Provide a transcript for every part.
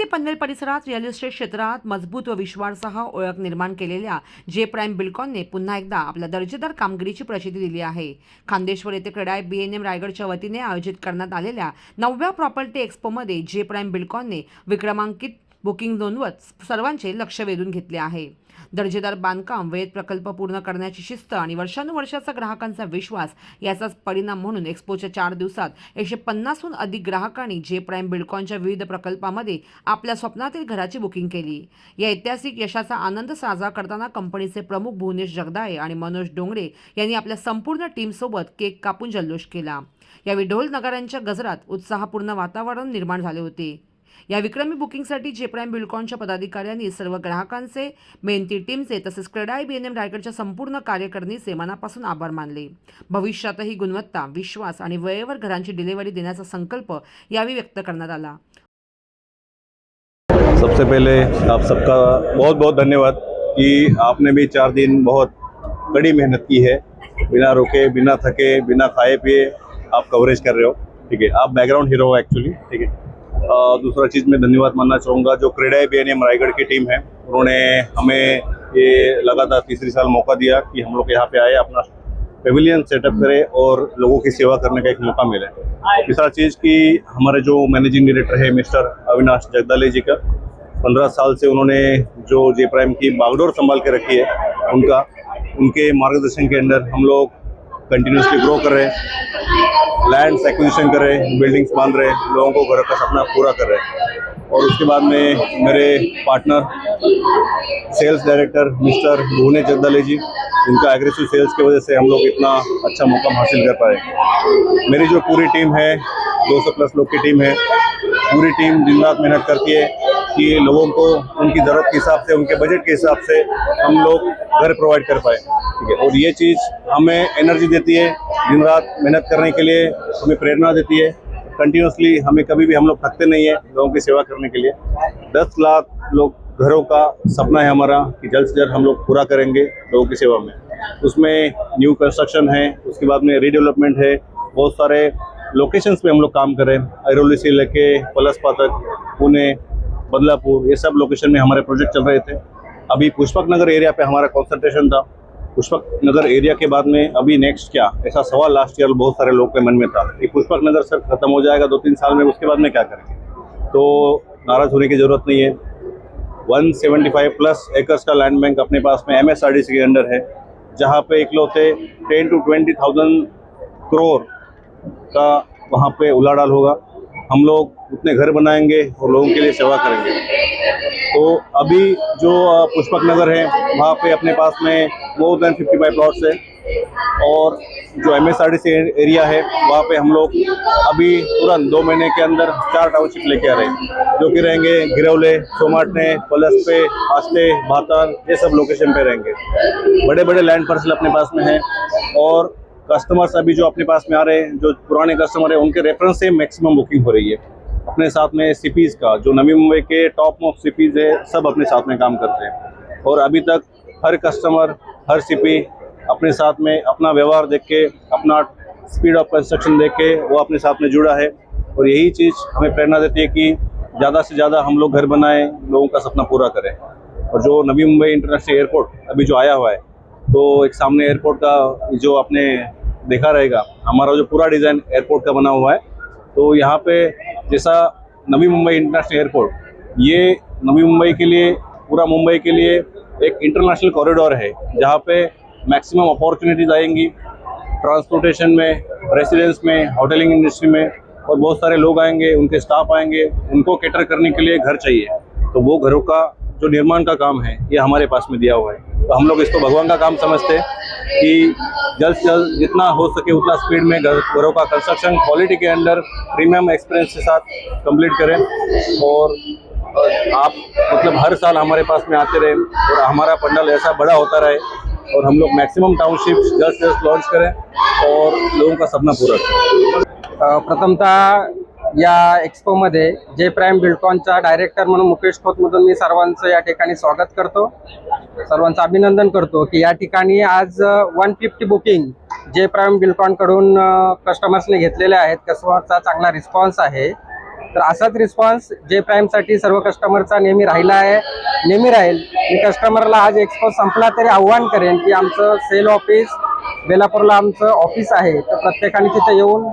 पनवेल परिसरात real estate क्षेत्रात मजबूत व विश्वासार्ह ओळख निर्माण केलेल्या जे प्राइम बिल्डकॉनने पुन्हा एकदा आपल्या दर्जेदार कामगिरीची प्रचिती दिली आहे। खांदेश्वर येथे क्रेडाई B&M रायगडच्या वतीने आयोजित करण्यात आलेल्या 9व्या प्रॉपर्टी एक्स्पोमध्ये जे प्राइम बिल्डकॉनने विक्रमांकित बुकिंग नोंदवत सर्वांचे लक्ष वेधून घेतले आहे। दर्जेदार बांधकाम, वेळेत प्रकल्प पूर्ण करण्याची शिस्त आणि वर्षानुवर्षाचा ग्राहकांचा विश्वास याचाच परिणाम म्हणून एक्स्पोच्या 4 दिवसात 150हून अधिक ग्राहकांनी जे प्राइम बिल्डकॉनच्या विविध प्रकल्पामध्ये आपल्या स्वप्नातील घराची बुकिंग केली। या ऐतिहासिक यशाचा आनंद साजरा करताना कंपनीचे प्रमुख भुवनेश जगदाळे आणि मनोज डोंगरे यांनी आपल्या संपूर्ण टीमसोबत केक कापून जल्लोष केला। यावेळी ढोल नगाऱ्यांच्या गजरात उत्साहपूर्ण वातावरण निर्माण झाले होते। या विक्रमी बुकिंगसाठी जे प्राइम बिल्डकॉनच्या पदाधिकाऱ्यांनी सर्व ग्राहकांचे, मेहनती टीमचे तसेच क्रेडाई B&M रायगडच्या संपूर्ण कार्यकारिणीचे मनापासून आभार मानले। भविष्यातही गुणवत्ता, विश्वास आणि वेळेवर घरांची डिलिव्हरी देण्याचा संकल्प यावेळी व्यक्त करण्यात आला। सबसे पहले आप सबका बहुत बहुत धन्यवाद कि आपने भी 4 दिन बहुत कड़ी मेहनत की है, बिना रुके, बिना थके, बिना खाए पिए आप कवरेज कर रहे हो। ठीक है, आप बैकग्राउंड हीरो हो एक्चुअली। ठीक है, दूसरा चीज़ मैं धन्यवाद मानना चाहूँगा जो क्रेडाई B&M रायगढ़ की टीम है, उन्होंने हमें ये लगातार तीसरी साल मौका दिया कि हम लोग यहाँ पे आए, अपना पेविलियन सेटअप करें और लोगों की सेवा करने का एक मौका मिले। तीसरा चीज़ कि हमारे जो मैनेजिंग डायरेक्टर है मिस्टर अविनाश जगदाले जी का 15 साल से उन्होंने जो जे प्राइम की बागडोर संभाल के रखी है, उनके मार्गदर्शन के अंडर हम लोग कंटिन्यूसली ग्रो कर रहे हैं, लैंड्स एक्विजिशन कर रहे हैं, बिल्डिंग्स बांध रहे हैं, लोगों को घर का सपना पूरा कर रहे हैं। और उसके बाद में मेरे partner sales director mister Bhuvanesh Jagdale ji, उनका एग्रेसिव सेल्स की वजह से हम लोग इतना अच्छा मौका हासिल कर पाए। मेरी जो पूरी टीम है, 200+ लोग की टीम है, पूरी टीम दिन रात मेहनत करती है कि लोगों को उनकी ज़रूरत के हिसाब से, उनके बजट के हिसाब से हम लोग घर प्रोवाइड कर पाए। ठीक है, और ये चीज़ हमें एनर्जी देती है, दिन रात मेहनत करने के लिए हमें प्रेरणा देती है। कंटिन्यूसली हमें कभी भी हम लोग थकते नहीं है लोगों की सेवा करने के लिए। 10 लाख लोग घरों का सपना है हमारा कि जल्द से जल्द हम लोग पूरा करेंगे लोगों की सेवा में। उसमें न्यू कंस्ट्रक्शन है, उसके बाद में रीडेवलपमेंट है, बहुत सारे लोकेशंस पे हम लोग काम करें, ऐरोली से लेके पलसपा तक, पुणे, बदलापुर, ये सब लोकेशन में हमारे प्रोजेक्ट चल रहे थे। अभी पुष्पक नगर एरिया पे हमारा कॉन्सेंट्रेशन था। पुष्पक नगर एरिया के बाद में अभी नेक्स्ट क्या, ऐसा सवाल लास्ट ईयर बहुत सारे लोग के मन में था कि पुष्पक नगर सर खत्म हो जाएगा 2-3 साल में, उसके बाद में क्या करेंगे। तो नाराज होने की ज़रूरत नहीं है। 175+ एकर्स का लैंड बैंक अपने पास में MSRDC के अंडर है, जहाँ पे इकलौते 10 to 20,000 करोड़ का वहाँ पे उलाढाल होगा। हम लोग उतने घर बनाएंगे और लोगों के लिए सेवा करेंगे। तो अभी जो पुष्पक नगर है, वहाँ पे अपने पास में मोर देन 55 प्लॉट्स है, और जो MSRDC एरिया है वहाँ पे हम लोग अभी तुरंत 2 महीने के अंदर 4 टाउनशिप लेके आ रहे हैं, जो कि रहेंगे गिरौले, सोमाटने, पलसपे, आस्ते, भातान, ये सब लोकेशन पे रहेंगे। बड़े बड़े लैंड पार्सल अपने पास में है, और कस्टमर्स अभी जो अपने पास में आ रहे हैं, जो पुराने कस्टमर है, उनके रेफरेंस से मैक्सिमम बुकिंग हो रही है। अपने साथ में CPs का, जो नवी मुंबई के टॉप मोस्ट CPs है, सब अपने साथ में काम करते हैं। और अभी तक हर कस्टमर, हर CP अपने साथ में अपना व्यवहार देख के, अपना स्पीड ऑफ कंस्ट्रक्शन देख के वो अपने साथ में जुड़ा है। और यही चीज़ हमें प्रेरणा देती है कि ज़्यादा से ज़्यादा हम लोग घर बनाएं, लोगों का सपना पूरा करें। और जो नवी मुंबई इंटरनेशनल एयरपोर्ट अभी जो आया हुआ है, तो एक सामने एयरपोर्ट का जो आपने देखा रहेगा, हमारा जो पूरा डिज़ाइन एयरपोर्ट का बना हुआ है, तो यहाँ पे जैसा नवी मुंबई इंटरनेशनल एयरपोर्ट, ये नवी मुंबई के लिए, पूरा मुंबई के लिए एक इंटरनेशनल कॉरिडोर है, जहाँ पे मैक्सिमम अपॉर्चुनिटीज़ आएंगी ट्रांसपोर्टेशन में, रेसिडेंस में, होटलिंग इंडस्ट्री में, और बहुत सारे लोग आएंगे, उनके स्टाफ आएंगे, उनको कैटर करने के लिए घर चाहिए। तो वो घरों का जो निर्माण का काम है, ये हमारे पास में दिया हुआ है। तो हम लोग इसको भगवान का काम समझते हैं कि जल्द से जल्द जितना हो सके उतना स्पीड में घरों का कंस्ट्रक्शन क्वालिटी के अंडर प्रीमियम एक्सपीरियंस के साथ कंप्लीट करें। और आप मतलब हर साल हमारे पास में आते रहे और हमारा पंडाल ऐसा बड़ा होता रहे, और हम लोग मैक्सिमम टाउनशिप्स जल्द से जल्द लॉन्च करें और लोगों का सपना पूरा करें। प्रथमतः या एक्स्पोमध्ये जे प्राइम बिल्डकॉनचा डायरेक्टर म्हणून मुकेश खोतमधून मी सर्वांचं या ठिकाणी स्वागत करतो, सर्वांचं अभिनंदन करतो की या ठिकाणी आज 150 बुकिंग जे प्राइम बिल्डकॉनकडून कस्टमर्सने घेतलेले आहेत। कस्टमरचा चांगला रिस्पॉन्स आहे तर असाच रिस्पॉन्स जे प्राईमसाठी सर्व कस्टमरचा नेहमी राहिला आहे, नेहमी राहील. मी कस्टमरला आज एक्सपो संपला तरी आव्हान करेन की आमचं सेल ऑफिस बेलापूरला आमचं ऑफिस आहे, तर प्रत्येकाने तिथे येऊन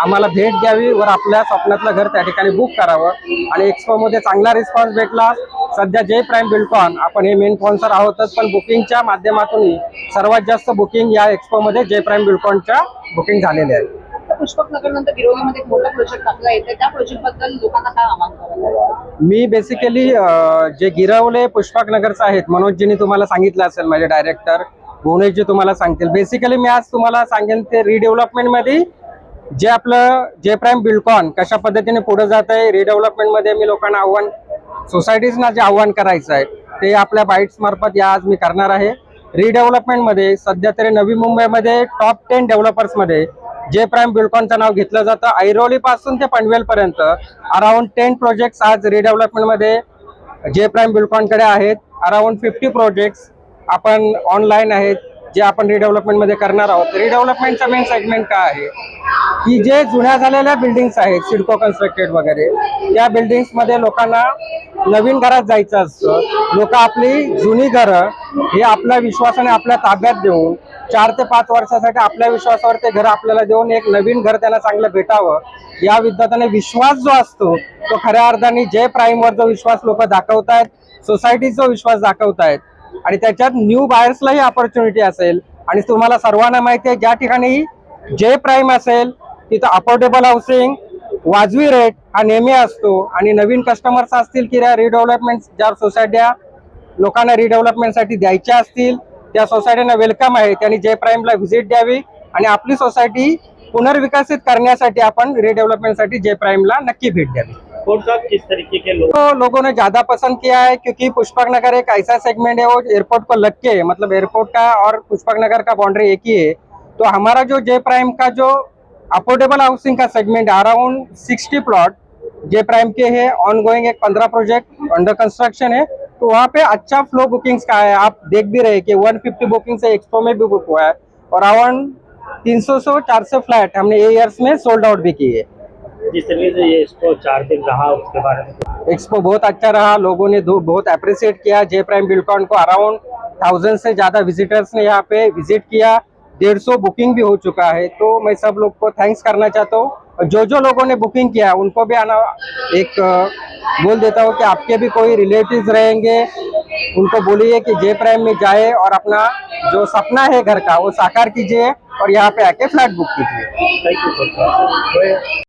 आम्हाला भेट द्यावी वर आपल्या स्वप्नातलं घर त्या ठिकाणी बुक करावं. आणि एक्सपोमध्ये चांगला रिस्पॉन्स भेटला. सध्या जे प्राईम बिल्डकॉन आपण हे मेन स्पॉन्सर आहोतच, पण बुकिंगच्या माध्यमातूनही सर्वात जास्त बुकिंग या एक्सपोमध्ये जे प्राईम बिल्डकॉनच्या बुकिंग झालेले आहे. पुष्पक नगर नंतर गिरोलीमध्ये एक मोठा प्रोजेक्ट टाकला येते, त्या प्रोजेक्ट बद्दल लोकांना काय आवाहन करायचं? मी बेसिकली जे गिरवले पुष्पक नगरचं आहेत, मनोजजींनी तुम्हाला सांगितलं असेल, माझे डायरेक्टर भुवनेशजी तुम्हाला सांगतील. बेसिकली मी आज तुम्हाला सांगेन ते रिडेव्हलपमेंटमध्ये जे आपलं जे प्राईम बिल्डकॉन कशा पद्धतीने पुढे जात आहे. रिडेव्हलपमेंटमध्ये मी लोकांना आव्हान, सोसायटीजना जे आव्हान करायचं आहे ते आपल्या बाईट्स मार्फत या आज मी करणार आहे. रिडेव्हलपमेंटमध्ये सध्या तरी नवी मुंबईमध्ये टॉप 10 डेव्हलपर्समध्ये जे प्राईम बिल्डकॉनचं नाव घेतलं जातं. ऐरोली पासून ते पनवेलपर्यंत अराउंड 10 प्रोजेक्ट्स आज रिडेव्हलपमेंटमध्ये जे प्राईम बिल्डकॉनकडे आहेत. अराउंड 50 प्रोजेक्ट्स आपण ऑनलाईन आहेत जे आपण रिडेव्हलपमेंटमध्ये करणार आहोत. रिडेव्हलपमेंटचा मेन सेगमेंट काय आहे की जे जुन्या झालेल्या बिल्डिंग्स आहेत, सिडको कन्स्ट्रक्टेड वगैरे, त्या बिल्डिंग्समध्ये लोकांना नवीन घरात जायचं असतं. लोक आपली जुनी घरं हे आपल्या विश्वासाने आपल्या ताब्यात देऊन 4 ते 5 वर्षासाठी आपल्या विश्वासावर ते घर आपल्याला देऊन एक नवीन घर त्यांना चांगलं भेटावं, या विद्यार्थ्याने विश्वास जो असतो तो खऱ्या अर्थाने जे प्राईमवर जो विश्वास लोक दाखवतायत, सोसायटीचा विश्वास दाखवतायत, आणि त्याच्यात न्यू बायर्सलाही ऑपॉर्च्युनिटी असेल. आणि तुम्हाला सर्वांना माहिती आहे ज्या ठिकाणी जे प्राईम असेल तिथं अफोर्डेबल हाऊसिंग, वाजवी रेट हा नेहमी असतो. आणि नवीन कस्टमर्स असतील की रिडेव्हलपमेंट ज्या सोसायट्या लोकांना रिडेव्हलपमेंटसाठी द्यायच्या असतील त्या सोसायटीना वेलकम आहे. त्यांनी जे प्राईमला व्हिजिट द्यावी आणि आपली सोसायटी पुनर्विकसित करण्यासाठी आपण रिडेव्हलपमेंटसाठी जे प्राईमला नक्की भेट द्यावी. कौन सा किस तरीके के लोग तो लोगों ने ज्यादा पसंद किया है क्योंकि पुष्पक नगर एक ऐसा सेगमेंट है वो एयरपोर्ट को लग के है, मतलब एयरपोर्ट का और पुष्पक नगर का बाउंड्री एक ही है. तो हमारा जो जे प्राइम का जो अफोर्डेबल हाउसिंग का सेगमेंट अराउंड 60 प्लॉट जे प्राइम के है. ऑन गोइंग एक 15 प्रोजेक्ट अंडर कंस्ट्रक्शन है. तो वहाँ पे अच्छा फ्लो बुकिंग्स का है. आप देख भी रहे कि 150 बुकिंग से एक्सपो में भी बुक हुआ है और अराउंड 300 से 400 फ्लैट हमने ईयर्स में सोल्ड आउट भी किए. जिस तरीके से ये इसको 4 दिन रहा उसके बारे में एक्सपो बहुत अच्छा रहा. लोगों ने बहुत अप्रिशिएट किया जे प्राइम बिल्डकॉन को. अराउंड 1000 से ज्यादा विजिटर्स ने यहाँ पे विजिट किया. 150 बुकिंग भी हो चुका है. तो मैं सब लोग को थैंक्स करना चाहता हूँ. जो लोगों ने बुकिंग किया उनको भी आना एक बोल देता हूँ कि आपके भी कोई रिलेटिव्स रहेंगे, उनको बोलिए कि जे प्राइम में जाए और अपना जो सपना है घर का वो साकार कीजिए और यहाँ पे आके फ्लैट बुक कीजिए. Thank you sir.